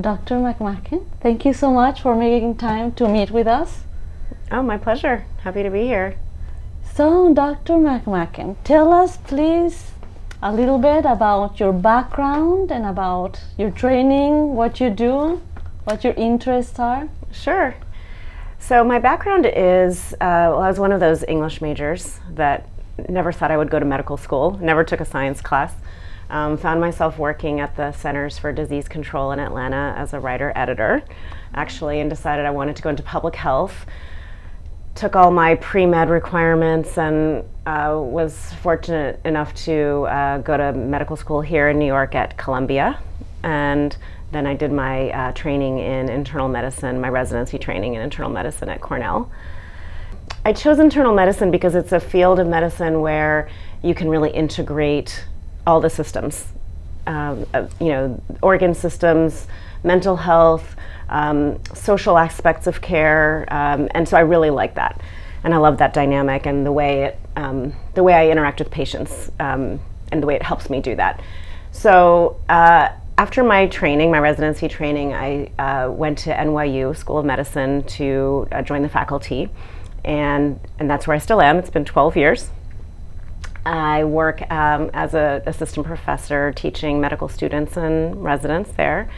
Dr. McMacken, thank you so much for making time to meet with us. Oh, my pleasure. Happy to be here. So, Dr. McMacken, tell us please a little bit about your background and about your training, what you do, what your interests are. Sure. So my background is, I was one of those English majors that never thought I would go to medical school, never took a science class. Found myself working at the Centers for Disease Control in Atlanta as a writer-editor, actually, and decided I wanted to go into public health. Took all my pre-med requirements and was fortunate enough to go to medical school here in New York at Columbia. And then I did my training in internal medicine, my residency training in internal medicine at Cornell. I chose internal medicine because it's a field of medicine where you can really integrate all the systems, organ systems, mental health, social aspects of care, and so I really like that, and I love that dynamic and the way I interact with patients, and the way it helps me do that. So after my training, my residency training, I went to NYU School of Medicine to join the faculty, and that's where I still am. It's been 12 years. I work as an assistant professor teaching medical students and residents there.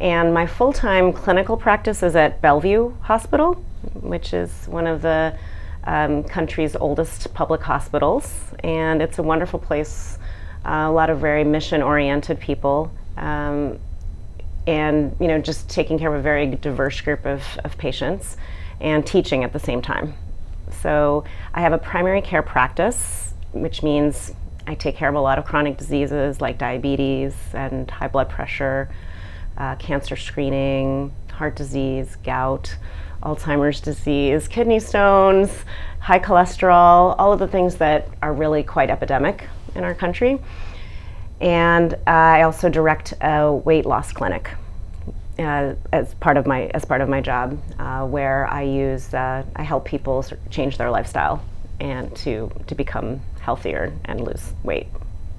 And my full-time clinical practice is at Bellevue Hospital, which is one of the country's oldest public hospitals. And it's a wonderful place, a lot of very mission-oriented people, and just taking care of a very diverse group of patients and teaching at the same time. So I have a primary care practice, which means I take care of a lot of chronic diseases like diabetes and high blood pressure, cancer screening, heart disease, gout, Alzheimer's disease, kidney stones, high cholesterol, all of the things that are really quite epidemic in our country. And I also direct a weight loss clinic as part of my job, where I help people change their lifestyle and to become healthier and lose weight.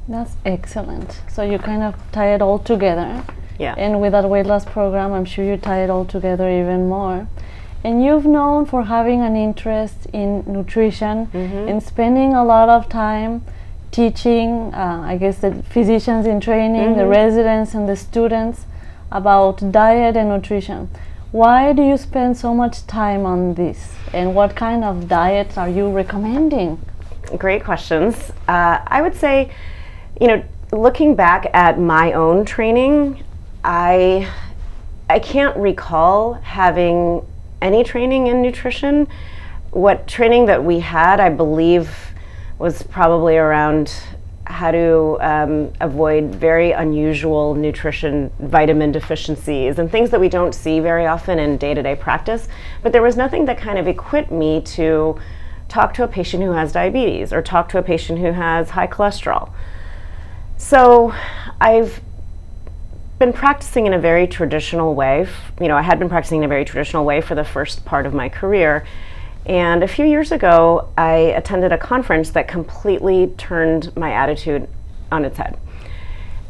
That's excellent. So you kind of tie it all together. Yeah. And with that weight loss program, I'm sure you tie it all together even more. And you've known for having an interest in nutrition and spending a lot of time teaching, I guess, the physicians in training, the residents and the students about diet and nutrition. Why do you spend so much time on this? And what kind of diets are you recommending? Great questions. I would say, looking back at my own training, I can't recall having any training in nutrition. What training that we had, I believe, was probably around how to avoid very unusual nutrition, vitamin deficiencies, and things that we don't see very often in day-to-day practice. But there was nothing that kind of equipped me to talk to a patient who has diabetes or talk to a patient who has high cholesterol. So I've been practicing in a very traditional way. I had been practicing in a very traditional way for the first part of my career. And a few years ago, I attended a conference that completely turned my attitude on its head.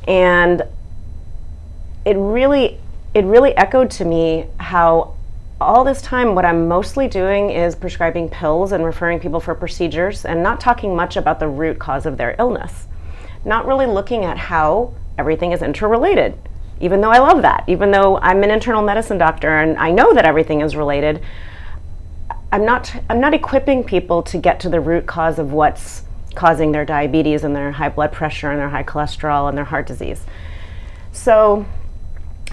And it really echoed to me how all this time what I'm mostly doing is prescribing pills and referring people for procedures and not talking much about the root cause of their illness. Not really looking at how everything is interrelated, even though I love that, even though I'm an internal medicine doctor and I know that everything is related. I'm not equipping people to get to the root cause of what's causing their diabetes and their high blood pressure and their high cholesterol and their heart disease. So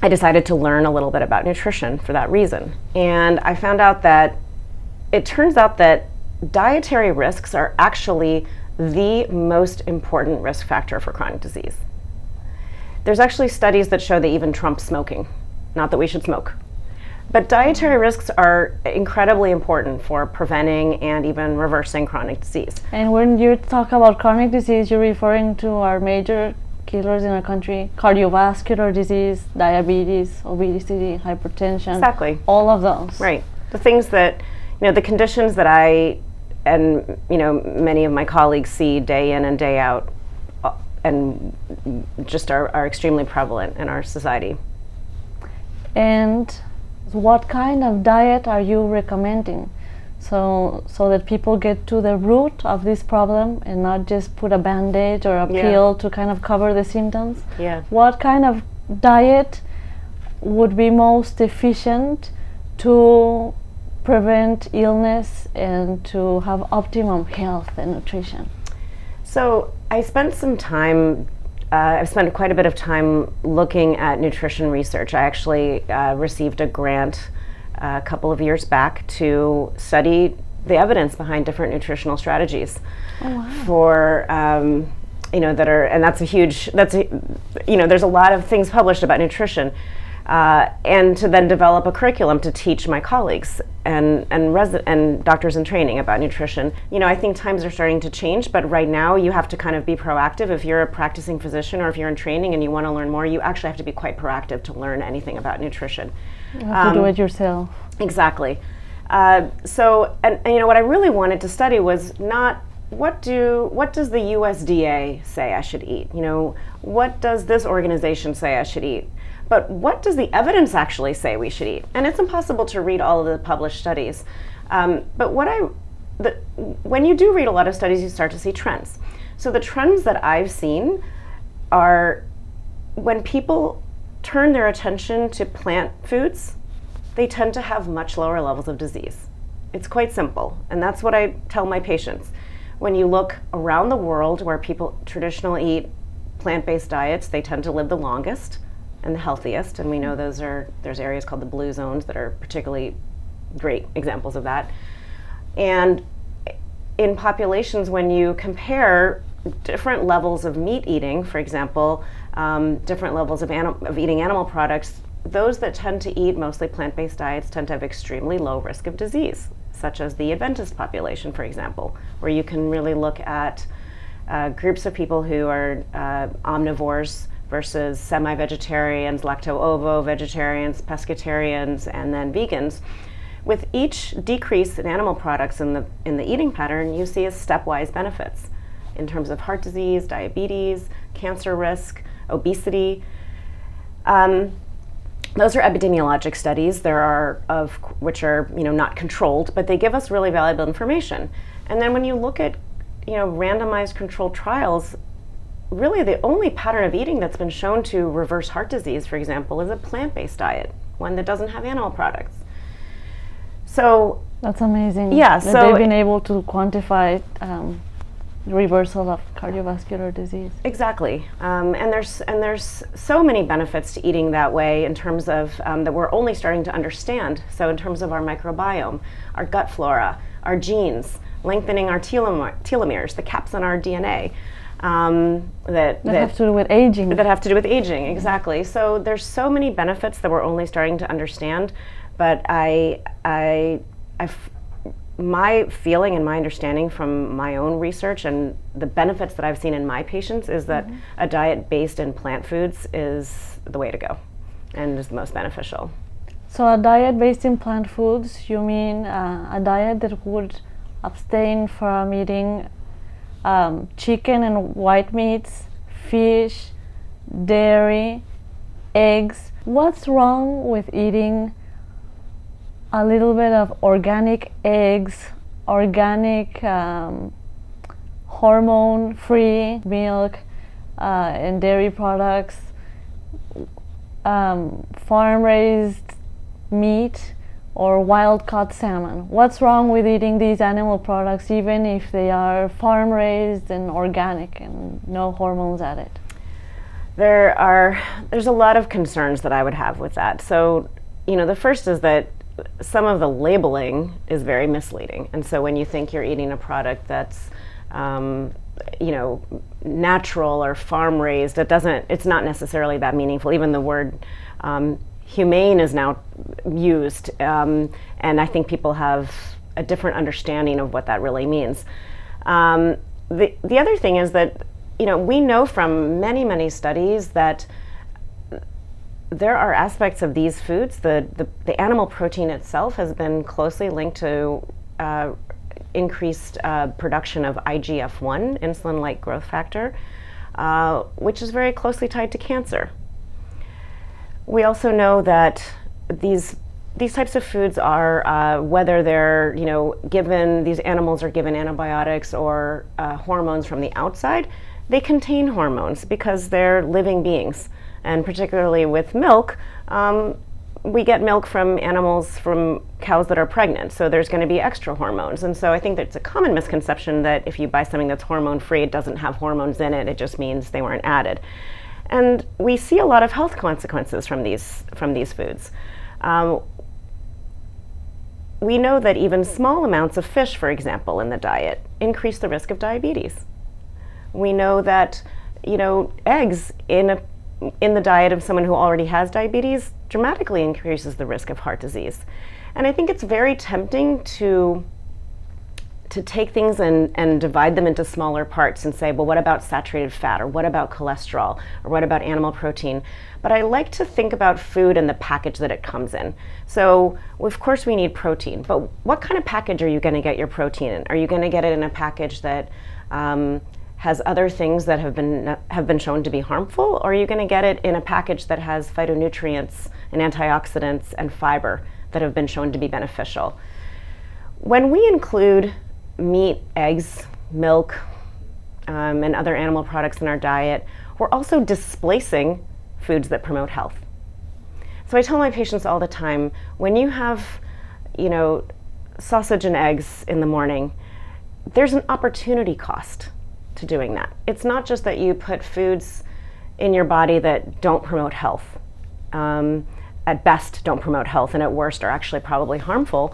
I decided to learn a little bit about nutrition for that reason. And I found out that it turns out that dietary risks are actually the most important risk factor for chronic disease. There's actually studies that show they even trump smoking. Not that we should smoke. But dietary risks are incredibly important for preventing and even reversing chronic disease. And when you talk about chronic disease, you're referring to our major killers in our country: cardiovascular disease, diabetes, obesity, hypertension. Exactly. All of those. Right. The things that, the conditions that I and, many of my colleagues see day in and day out and just are extremely prevalent in our society. And what kind of diet are you recommending? So that people get to the root of this problem and not just put a band-aid or a pill to kind of cover the symptoms. Yeah. What kind of diet would be most efficient to prevent illness and to have optimum health and nutrition? So I spent some time, I've spent quite a bit of time looking at nutrition research. I actually received a grant a couple of years back to study the evidence behind different nutritional strategies for that are, and there's a lot of things published about nutrition, and to then develop a curriculum to teach my colleagues and doctors in training about nutrition. I think times are starting to change, but right now you have to kind of be proactive. If you're a practicing physician or if you're in training and you want to learn more, you actually have to be quite proactive to learn anything about nutrition. You have to do it yourself. Exactly. So what I really wanted to study was not what does the USDA say I should eat? What does this organization say I should eat? But what does the evidence actually say we should eat? And it's impossible to read all of the published studies. But when you do read a lot of studies, you start to see trends. So the trends that I've seen are when people turn their attention to plant foods, they tend to have much lower levels of disease. It's quite simple, and that's what I tell my patients. When you look around the world where people traditionally eat plant-based diets, they tend to live the longest and the healthiest, and we know there's areas called the blue zones that are particularly great examples of that. And in populations, when you compare different levels of meat eating, for example, different levels of eating animal products, those that tend to eat mostly plant-based diets tend to have extremely low risk of disease, such as the Adventist population, for example, where you can really look at groups of people who are omnivores versus semi-vegetarians, lacto-ovo vegetarians, pescatarians, and then vegans. With each decrease in animal products in the eating pattern, you see a stepwise benefits in terms of heart disease, diabetes, cancer risk, obesity. Those are epidemiologic studies. There are which are not controlled, but they give us really valuable information. And then when you look at randomized controlled trials, really the only pattern of eating that's been shown to reverse heart disease, for example, is a plant-based diet, one that doesn't have animal products. So that's amazing. Yeah, that so they've been able to quantify reversal of cardiovascular disease. Exactly, and there's so many benefits to eating that way in terms of that we're only starting to understand. So in terms of our microbiome, our gut flora, our genes, lengthening our telomeres, the caps on our DNA. That have to do with aging. That have to do with aging, exactly. So there's so many benefits that we're only starting to understand, but my feeling and my understanding from my own research and the benefits that I've seen in my patients is that a diet based in plant foods is the way to go and is the most beneficial. So a diet based in plant foods, you mean a diet that would abstain from eating chicken and white meats, fish, dairy, eggs. What's wrong with eating a little bit of organic eggs, organic hormone-free milk and dairy products, farm-raised meat, or wild-caught salmon? What's wrong with eating these animal products even if they are farm-raised and organic and no hormones added? There's a lot of concerns that I would have with that. So, the first is that some of the labeling is very misleading, and so when you think you're eating a product that's natural or farm raised, it's not necessarily that meaningful. Even the word humane is now used, and I think people have a different understanding of what that really means. The other thing is that we know from many studies that there are aspects of these foods, the animal protein itself has been closely linked to increased production of IGF-1, insulin-like growth factor, which is very closely tied to cancer. We also know that these types of foods are, whether they're, given, these animals are given antibiotics or hormones from the outside, they contain hormones because they're living beings. And particularly with milk, we get milk from animals, from cows that are pregnant, so there's going to be extra hormones. And so I think that it's a common misconception that if you buy something that's hormone-free, it doesn't have hormones in it, it just means they weren't added. And we see a lot of health consequences from these foods. We know that even small amounts of fish, for example, in the diet increase the risk of diabetes. We know that, eggs in the diet of someone who already has diabetes dramatically increases the risk of heart disease. And I think it's very tempting to take things and divide them into smaller parts and say, well, what about saturated fat, or what about cholesterol, or what about animal protein? But I like to think about food and the package that it comes in. So of course we need protein, but what kind of package are you going to get your protein in? Are you going to get it in a package that has other things that have been shown to be harmful, or are you going to get it in a package that has phytonutrients and antioxidants and fiber that have been shown to be beneficial? When we include meat, eggs, milk, and other animal products in our diet, we're also displacing foods that promote health. So I tell my patients all the time, when you have, sausage and eggs in the morning, there's an opportunity cost to doing that. It's not just that you put foods in your body that don't promote health. At best, don't promote health, and at worst are actually probably harmful.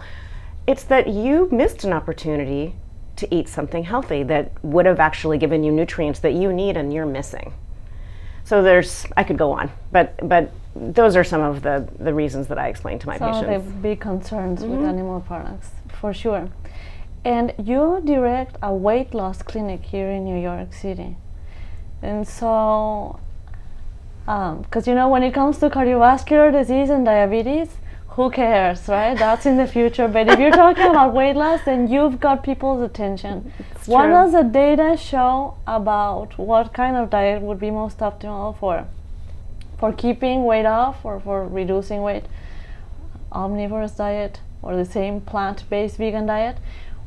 It's that you missed an opportunity to eat something healthy that would have actually given you nutrients that you need and you're missing. So I could go on, but those are some of the reasons that I explain to my patients. Some of the big concerns with animal products, for sure. And you direct a weight loss clinic here in New York City. And so, because when it comes to cardiovascular disease and diabetes, who cares, right? That's in the future. But if you're talking about weight loss, then you've got people's attention. What does the data show about what kind of diet would be most optimal for keeping weight off or for reducing weight? Omnivorous diet or the same plant-based vegan diet?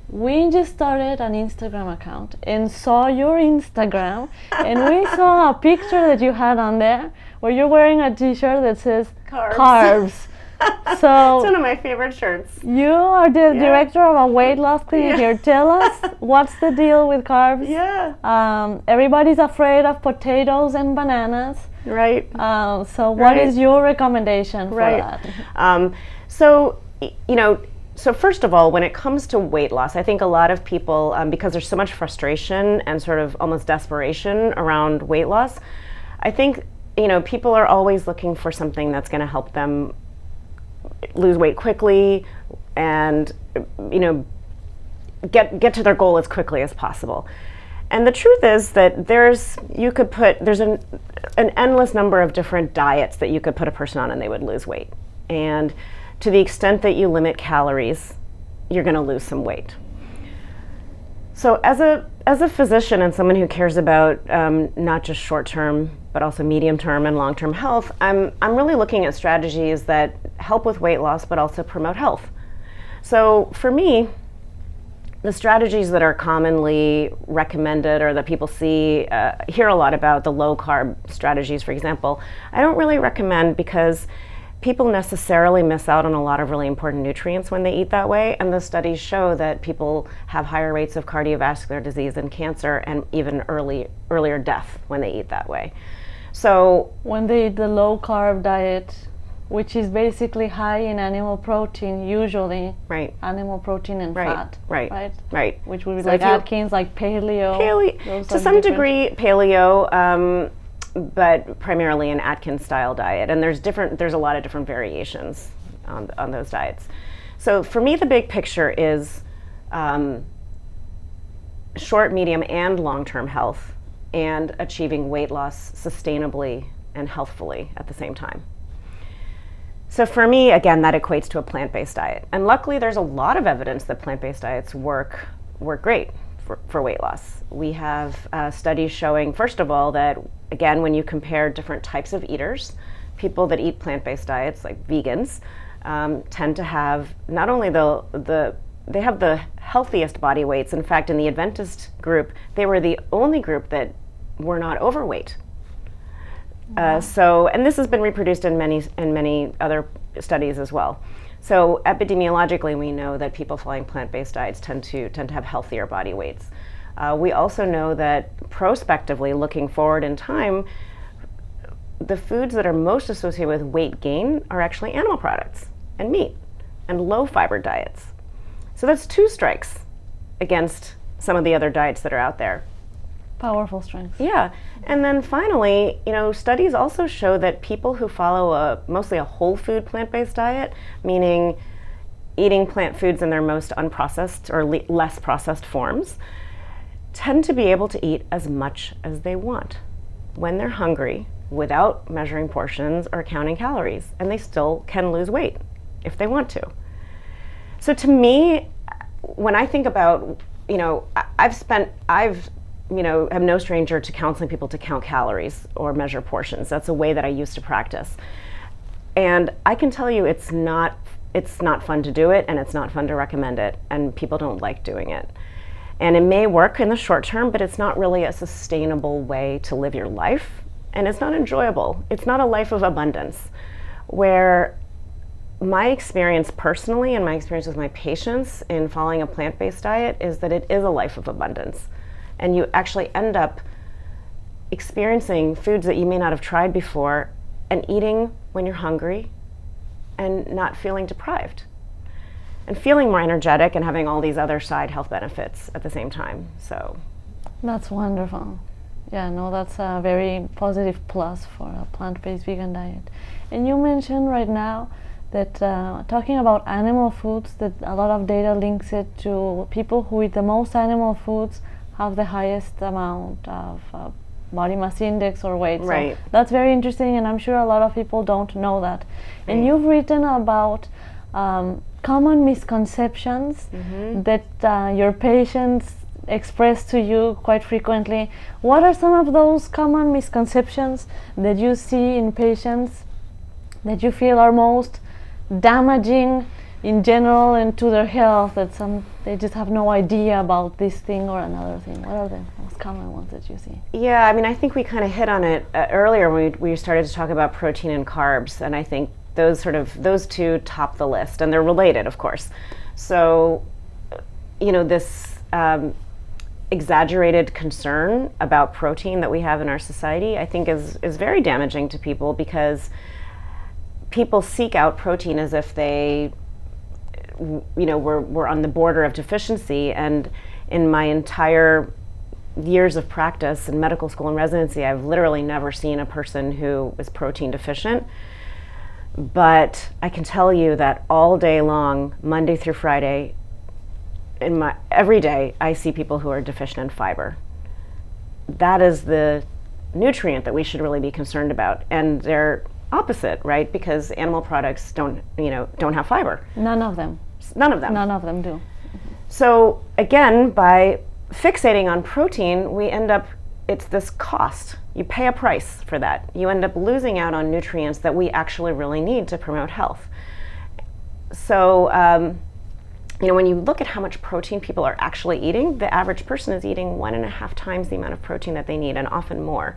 We just started an Instagram account and saw your Instagram, and we saw a picture that you had on there where you're wearing a t-shirt that says carbs. So it's one of my favorite shirts. You are the director of a weight loss clinic here. Tell us, what's the deal with carbs? Everybody's afraid of potatoes and bananas. Right. So what is your recommendation for that? So first of all, when it comes to weight loss, I think a lot of people, because there's so much frustration and sort of almost desperation around weight loss, I think, people are always looking for something that's going to help them lose weight quickly and, get to their goal as quickly as possible. And the truth is that there's an endless number of different diets that you could put a person on and they would lose weight. And to the extent that you limit calories, you're going to lose some weight. So as a physician and someone who cares about not just short-term, but also medium-term and long-term health, I'm really looking at strategies that help with weight loss, but also promote health. So for me, the strategies that are commonly recommended or that people hear a lot about, the low-carb strategies, for example, I don't really recommend because people necessarily miss out on a lot of really important nutrients when they eat that way, and the studies show that people have higher rates of cardiovascular disease and cancer and even earlier death when they eat that way. So when they eat the low carb diet, which is basically high in animal protein, usually animal protein and fat, right? Which would be like Atkins, like paleo. To some degree, paleo. But primarily an Atkins style diet, and there's a lot of different variations on those diets. So for me, the big picture is short, medium, and long-term health, and achieving weight loss sustainably and healthfully at the same time. So for me, again, that equates to a plant-based diet, and luckily there's a lot of evidence that plant-based diets work great for weight loss. We have studies showing, first of all, that again, when you compare different types of eaters, people that eat plant-based diets, like vegans, tend to have not only they have the healthiest body weights. In fact, in the Adventist group, they were the only group that were not overweight. And this has been reproduced in many other studies as well. So epidemiologically, we know that people following plant-based diets tend to have healthier body weights. We also know that prospectively, looking forward in time, the foods that are most associated with weight gain are actually animal products and meat and low fiber diets. So that's 2 strikes against some of the other diets that are out there. Powerful strength. Yeah. And then finally, studies also show that people who follow mostly a whole food plant-based diet, meaning eating plant foods in their most unprocessed or less processed forms, tend to be able to eat as much as they want when they're hungry without measuring portions or counting calories, and they still can lose weight if they want to. So to me, when I think about, I'm no stranger to counseling people to count calories or measure portions. That's a way that I used to practice. And I can tell you it's not fun to do it, and it's not fun to recommend it, and people don't like doing it. And it may work in the short term, but it's not really a sustainable way to live your life, and it's not enjoyable. It's not a life of abundance, where my experience personally and my experience with my patients in following a plant-based diet is that it is a life of abundance. And you actually end up experiencing foods that you may not have tried before and eating when you're hungry and not feeling deprived and feeling more energetic and having all these other side health benefits at the same time. So that's wonderful. Yeah, no, that's a very positive plus for a plant-based vegan diet. And you mentioned right now that talking about animal foods, that a lot of data links it to people who eat the most animal foods have the highest amount of body mass index or weight. Right. So that's very interesting, and I'm sure a lot of people don't know that. Right. And you've written about common misconceptions that your patients express to you quite frequently. What are some of those common misconceptions that you see in patients that you feel are most damaging in general and to their health, that they just have no idea about this thing or another thing? What are the most common ones that you see? Yeah, I mean, I think we kind of hit on it earlier when we started to talk about protein and carbs, and I think those two top the list, and they're related, of course. So, this exaggerated concern about protein that we have in our society, I think is very damaging to people, because people seek out protein as if they we're on the border of deficiency. And in my entire years of practice in medical school and residency, I've literally never seen a person who is protein deficient. But I can tell you that all day long, Monday through Friday, every day, I see people who are deficient in fiber. That is the nutrient that we should really be concerned about, and they're opposite, right? Because animal products don't have fiber. None of them do. So again, by fixating on protein, we end up, it's this cost. You pay a price for that. You end up losing out on nutrients that we actually really need to promote health. So when you look at how much protein people are actually eating, the average person is eating 1.5 times the amount of protein that they need, and often more.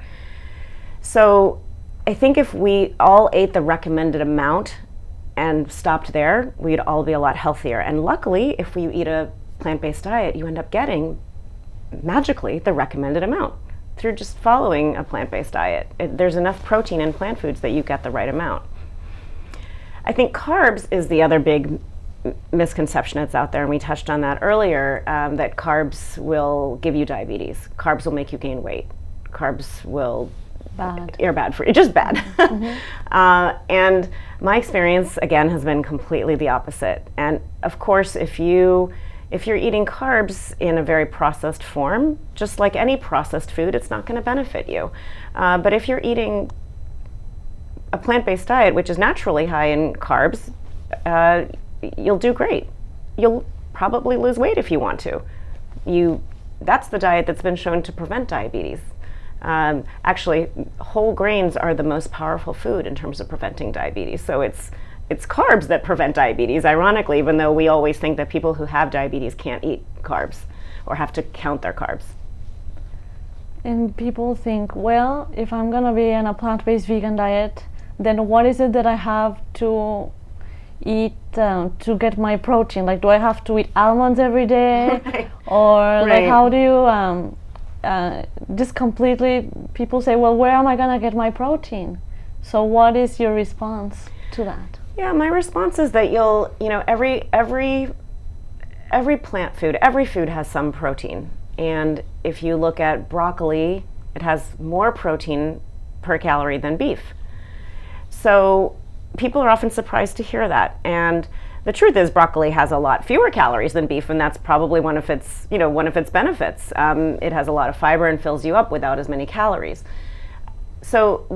So I think if we all ate the recommended amount and stopped there, we'd all be a lot healthier. And luckily, if you eat a plant-based diet, you end up getting, magically, the recommended amount through just following a plant-based diet. There's enough protein in plant foods that you get the right amount. I think carbs is the other big misconception that's out there, and we touched on that earlier, that carbs will give you diabetes. Carbs will make you gain weight. Carbs will are bad for you, just bad. And my experience, again, has been completely the opposite. And of course, if you're eating carbs in a very processed form, just like any processed food, it's not going to benefit you. But if you're eating a plant-based diet, which is naturally high in carbs, you'll do great. You'll probably lose weight if you want to. That's the diet that's been shown to prevent diabetes. Actually, whole grains are the most powerful food in terms of preventing diabetes. So it's carbs that prevent diabetes, ironically, even though we always think that people who have diabetes can't eat carbs or have to count their carbs. And people think, well, if I'm gonna be on a plant-based vegan diet, then what is it that I have to eat to get my protein? Like, do I have to eat almonds every day? Right. Or Right. like, how do you just completely, people say, well, where am I gonna get my protein? So what is your response to that? Yeah, my response is that every plant food, every food has some protein. And if you look at broccoli, it has more protein per calorie than beef. So people are often surprised to hear that. And the truth is broccoli has a lot fewer calories than beef, and that's probably one of its benefits. It has a lot of fiber and fills you up without as many calories. So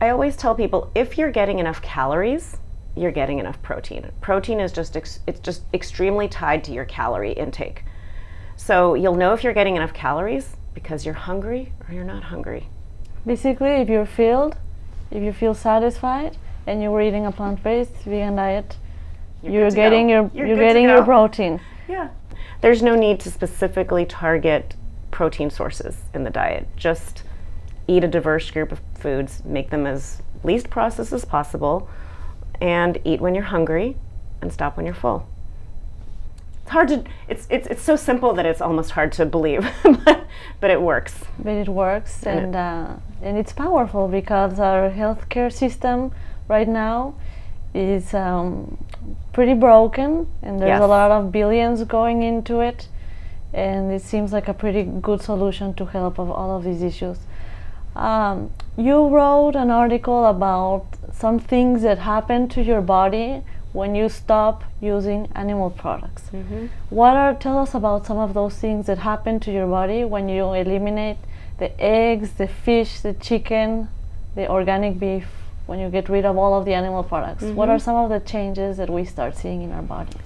I always tell people, if you're getting enough calories, you're getting enough protein. Protein is just extremely tied to your calorie intake. So you'll know if you're getting enough calories because you're hungry or you're not hungry. Basically, if you're filled, if you feel satisfied, and you're eating a plant-based vegan diet, you're getting your protein. Yeah. There's no need to specifically target protein sources in the diet. Just eat a diverse group of foods, make them as least processed as possible, and eat when you're hungry and stop when you're full. It's hard to, it's so simple that it's almost hard to believe, but it works. But it works, and it's powerful, because our healthcare system right now is pretty broken, and there's a lot of billions going into it, and it seems like a pretty good solution to help of all of these issues. You wrote an article about some things that happen to your body when you stop using animal products. Mm-hmm. Tell us about some of those things that happen to your body when you eliminate the eggs, the fish, the chicken, the organic beef, when you get rid of all of the animal products. Mm-hmm. What are some of the changes that we start seeing in our bodies?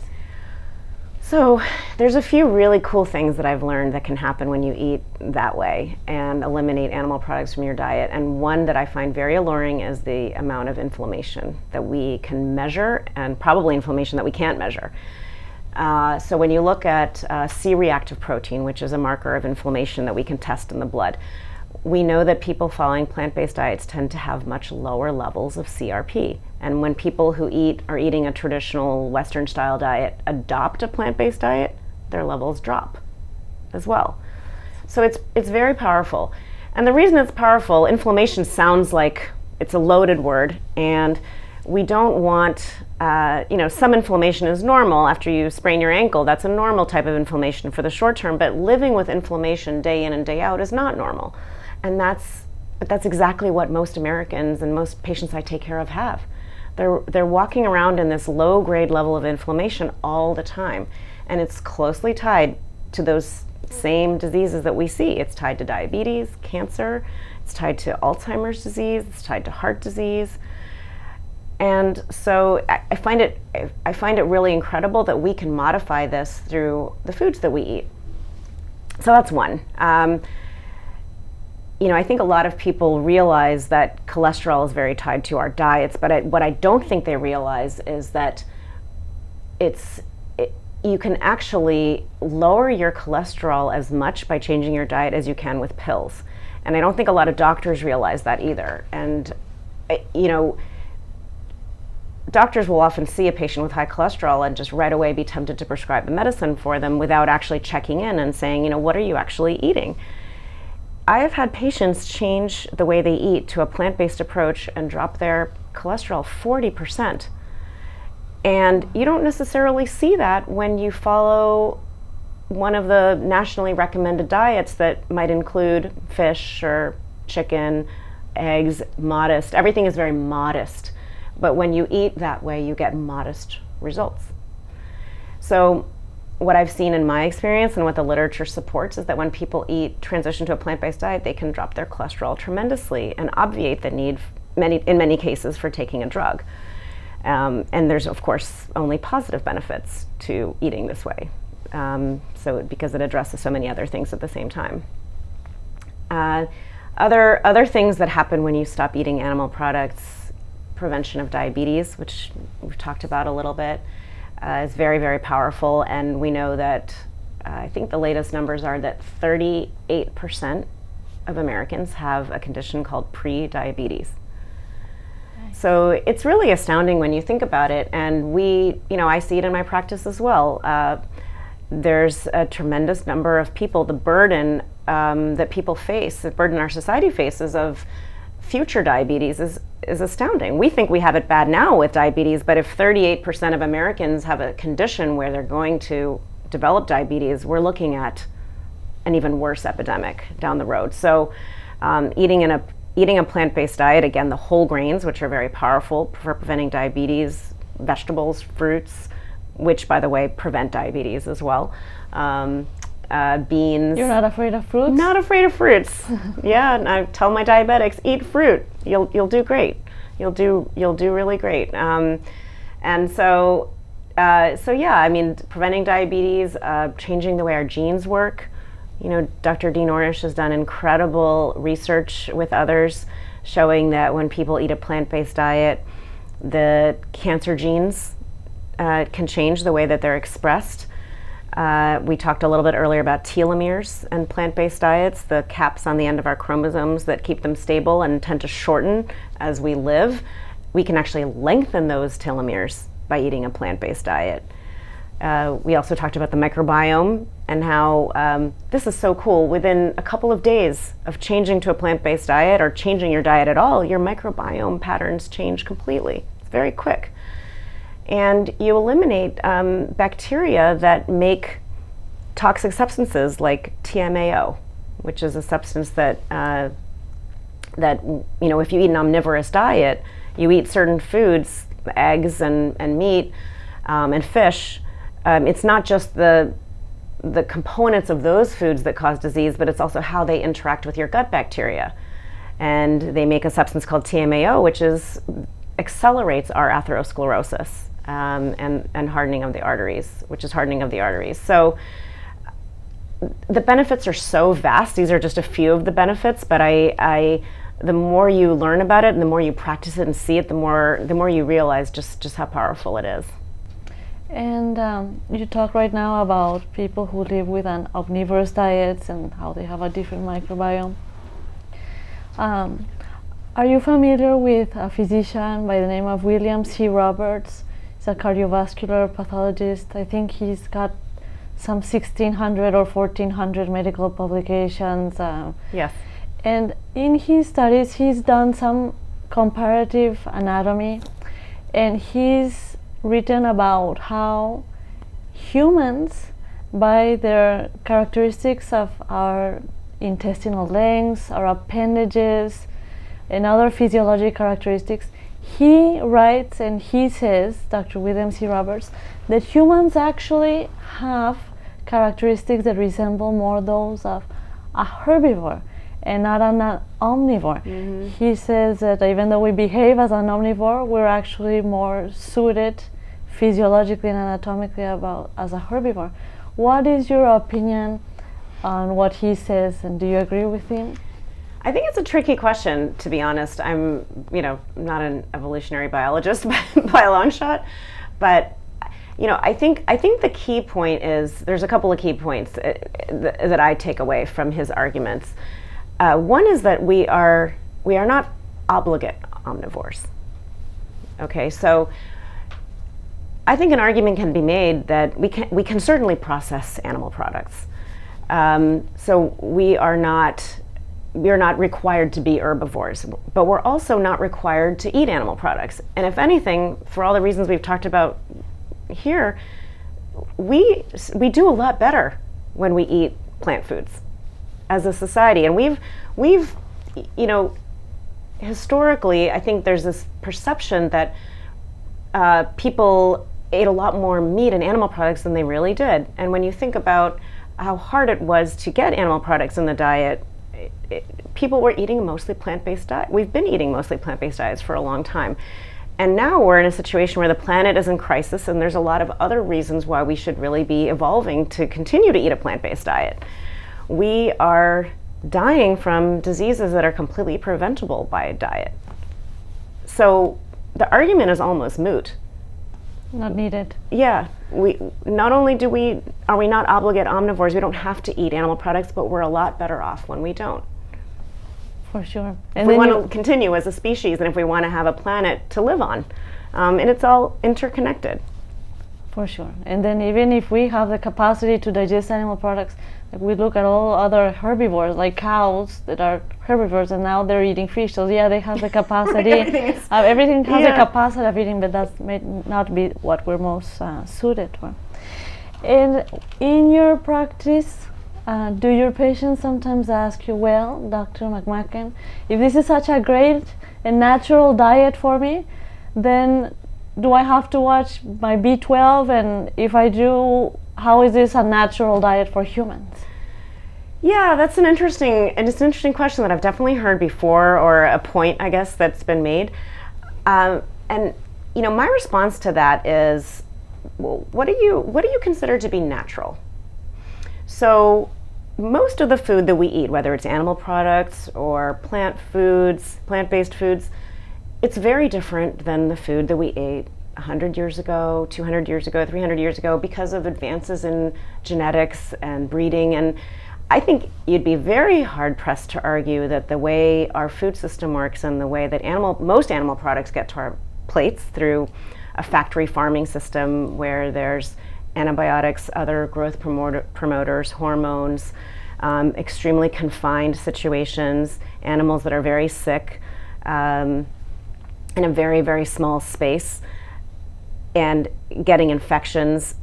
So there's a few really cool things that I've learned that can happen when you eat that way and eliminate animal products from your diet. And one that I find very alluring is the amount of inflammation that we can measure, and probably inflammation that we can't measure. So when you look at C-reactive protein, which is a marker of inflammation that we can test in the blood, we know that people following plant-based diets tend to have much lower levels of CRP. And when people who are eating a traditional Western-style diet adopt a plant-based diet, their levels drop as well. So it's very powerful. And the reason it's powerful, inflammation sounds like it's a loaded word, and we don't want, some inflammation is normal. After you sprain your ankle, that's a normal type of inflammation for the short term, but living with inflammation day in and day out is not normal. And that's exactly what most Americans and most patients I take care of have. They're walking around in this low-grade level of inflammation all the time, and it's closely tied to those same diseases that we see. It's tied to diabetes, cancer, it's tied to Alzheimer's disease, it's tied to heart disease. And so I find it really incredible that we can modify this through the foods that we eat. So that's one. I think a lot of people realize that cholesterol is very tied to our diets, but what I don't think they realize is that you can actually lower your cholesterol as much by changing your diet as you can with pills. And I don't think a lot of doctors realize that either. And, doctors will often see a patient with high cholesterol and just right away be tempted to prescribe a medicine for them without actually checking in and saying, what are you actually eating? I have had patients change the way they eat to a plant-based approach and drop their cholesterol 40%. And you don't necessarily see that when you follow one of the nationally recommended diets that might include fish or chicken, eggs, modest. Everything is very modest. But when you eat that way, you get modest results. So what I've seen in my experience and what the literature supports is that when people transition to a plant-based diet, they can drop their cholesterol tremendously and obviate the need, in many cases, for taking a drug. And there's, of course, only positive benefits to eating this way, because it addresses so many other things at the same time. Other things that happen when you stop eating animal products: prevention of diabetes, which we've talked about a little bit, is very, very powerful. And we know that I think the latest numbers are that 38% of Americans have a condition called pre-diabetes. Nice. So it's really astounding when you think about it. And I see it in my practice as well. There's a tremendous number of people, the burden that people face, the burden our society faces of future diabetes is astounding. We think we have it bad now with diabetes, but if 38% of Americans have a condition where they're going to develop diabetes, we're looking at an even worse epidemic down the road. So eating a plant-based diet, again, the whole grains, which are very powerful for preventing diabetes, vegetables, fruits, which, by the way, prevent diabetes as well. Beans. You're not afraid of fruits? Not afraid of fruits. Yeah, and I tell my diabetics, eat fruit. You'll do great. You'll do really great. And so yeah, I mean, preventing diabetes, changing the way our genes work. Dr. Dean Ornish has done incredible research with others showing that when people eat a plant-based diet, the cancer genes can change the way that they're expressed. We talked a little bit earlier about telomeres and plant-based diets, the caps on the end of our chromosomes that keep them stable and tend to shorten as we live. We can actually lengthen those telomeres by eating a plant-based diet. We also talked about the microbiome and how this is so cool. Within a couple of days of changing to a plant-based diet or changing your diet at all, your microbiome patterns change completely. It's very quick. And you eliminate bacteria that make toxic substances like TMAO, which is a substance that if you eat an omnivorous diet, you eat certain foods, eggs and meat and fish. It's not just the components of those foods that cause disease, but it's also how they interact with your gut bacteria. And they make a substance called TMAO, which accelerates our atherosclerosis. And hardening of the arteries, which is hardening of the arteries. So the benefits are so vast. These are just a few of the benefits, but the more you learn about it and the more you practice it and see it, the more you realize just how powerful it is. And you talk right now about people who live with an omnivorous diet and how they have a different microbiome. Are you familiar with a physician by the name of William C. Roberts? He's a cardiovascular pathologist. I think he's got some 1,600 or 1,400 medical publications. Yes. And in his studies, he's done some comparative anatomy, and he's written about how humans, by their characteristics of our intestinal lengths, our appendages, and other physiologic characteristics, he writes and he says, Dr. William C. Roberts, that humans actually have characteristics that resemble more those of a herbivore and not an omnivore. Mm-hmm. He says that even though we behave as an omnivore, we're actually more suited physiologically and anatomically as a herbivore. What is your opinion on what he says, and do you agree with him? I think it's a tricky question, to be honest. I'm, not an evolutionary biologist by a long shot, but I think the key point is there's a couple of key points that I take away from his arguments. One is that we are not obligate omnivores. Okay, so I think an argument can be made that we can certainly process animal products. So we are not required to be herbivores, but we're also not required to eat animal products. And if anything, for all the reasons we've talked about here, we do a lot better when we eat plant foods as a society. And we've historically, I think there's this perception that people ate a lot more meat and animal products than they really did. And when you think about how hard it was to get animal products in the diet, people were eating mostly plant-based diet. We've been eating mostly plant-based diets for a long time. And now we're in a situation where the planet is in crisis, and there's a lot of other reasons why we should really be evolving to continue to eat a plant-based diet. We are dying from diseases that are completely preventable by a diet. So the argument is almost moot. Not needed. Yeah, we not only are we not obligate omnivores, we don't have to eat animal products, but we're a lot better off when we don't. For sure. And if we want to continue as a species, and if we want to have a planet to live on, and it's all interconnected. For sure. And then even if we have the capacity to digest animal products, like we look at all other herbivores, like cows that are herbivores, and now they're eating fish. So yeah, they have the capacity. Everything has the capacity of eating, but that may not be what we're most suited for. And in your practice, do your patients sometimes ask you, well, Dr. McMacken, if this is such a great and natural diet for me, then do I have to watch my B12? And if I do, how is this a natural diet for humans? Yeah, that's an interesting question that I've definitely heard before, or a point, I guess, that's been made. And my response to that is, well, what do you consider to be natural? So most of the food that we eat, whether it's animal products or plant-based foods, it's very different than the food that we ate 100 years ago, 200 years ago, 300 years ago, because of advances in genetics and breeding. And I think you'd be very hard-pressed to argue that the way our food system works and the way that most animal products get to our plates through a factory farming system where there's antibiotics, other growth promoters, hormones, extremely confined situations, animals that are very sick, in a very, very small space, and getting infections,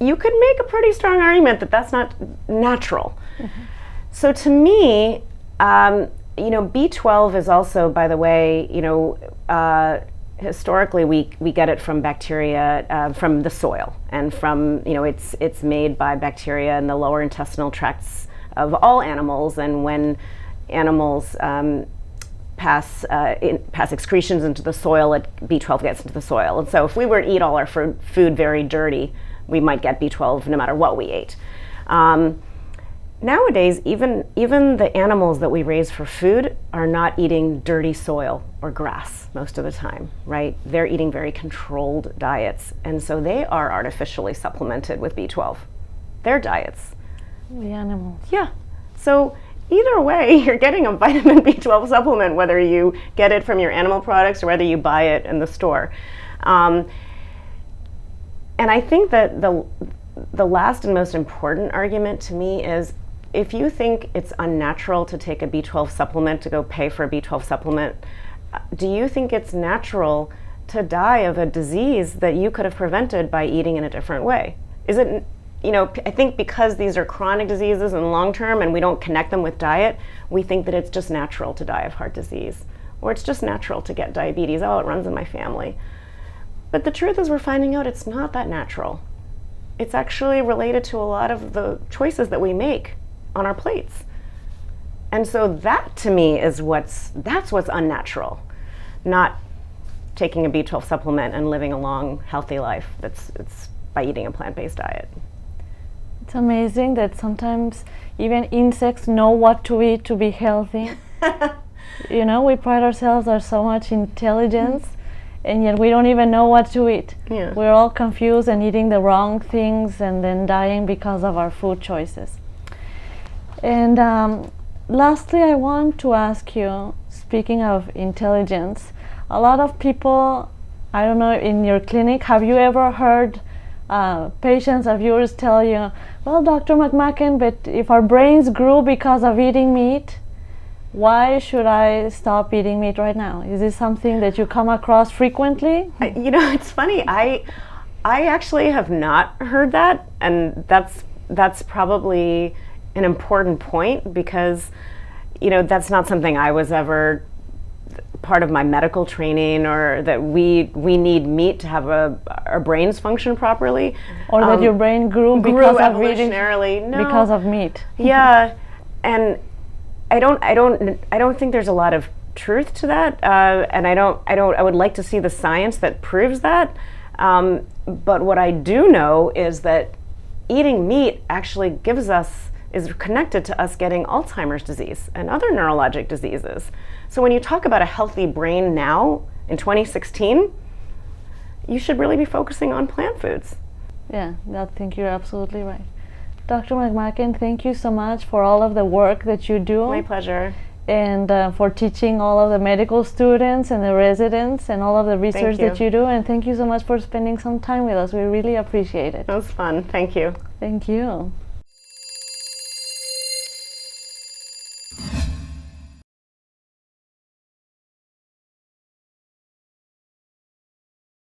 you could make a pretty strong argument that that's not natural. Mm-hmm. So to me, B12 is also, by the way, historically we get it from bacteria from the soil, and from, it's made by bacteria in the lower intestinal tracts of all animals, and when animals pass excretions into the soil, B12 gets into the soil. And so if we were to eat all our food very dirty, we might get B12 no matter what we ate. Nowadays, even the animals that we raise for food are not eating dirty soil or grass most of the time, right? They're eating very controlled diets, and so they are artificially supplemented with B12. Their diets. The animals. Yeah. So either way, you're getting a vitamin B12 supplement, whether you get it from your animal products or whether you buy it in the store. And I think that the last and most important argument to me is, if you think it's unnatural to take a B12 supplement, to go pay for a B12 supplement, do you think it's natural to die of a disease that you could have prevented by eating in a different way? Is it, I think because these are chronic diseases and long-term and we don't connect them with diet, we think that it's just natural to die of heart disease, or it's just natural to get diabetes. Oh, it runs in my family. But the truth is, we're finding out it's not that natural. It's actually related to a lot of the choices that we make on our plates. And so that, to me, is that's what's unnatural, not taking a B12 supplement and living a long, healthy life. It's by eating a plant-based diet. It's amazing that sometimes even insects know what to eat to be healthy. We pride ourselves on so much intelligence, and yet we don't even know what to eat. Yeah. We're all confused and eating the wrong things and then dying because of our food choices. And lastly, I want to ask you, speaking of intelligence, a lot of people, I don't know, in your clinic, have you ever heard patients of yours tell you, well, Dr. McMacken, but if our brains grew because of eating meat, why should I stop eating meat right now? Is this something that you come across frequently? It's funny. I actually have not heard that, and that's probably an important point, because that's not something I was ever part of my medical training, or that we need meat to have our brains function properly, or that your brain grew because of evolutionarily. No. Because of meat. Yeah, and I don't think there's a lot of truth to that, and I would like to see the science that proves that. But what I do know is that eating meat actually gives us is connected to us getting Alzheimer's disease and other neurologic diseases. So when you talk about a healthy brain now in 2016, you should really be focusing on plant foods. Yeah, I think you're absolutely right. Dr. McMacken, thank you so much for all of the work that you do. My pleasure. And for teaching all of the medical students and the residents and all of the research that you do. And thank you so much for spending some time with us. We really appreciate it. It was fun. Thank you. Thank you.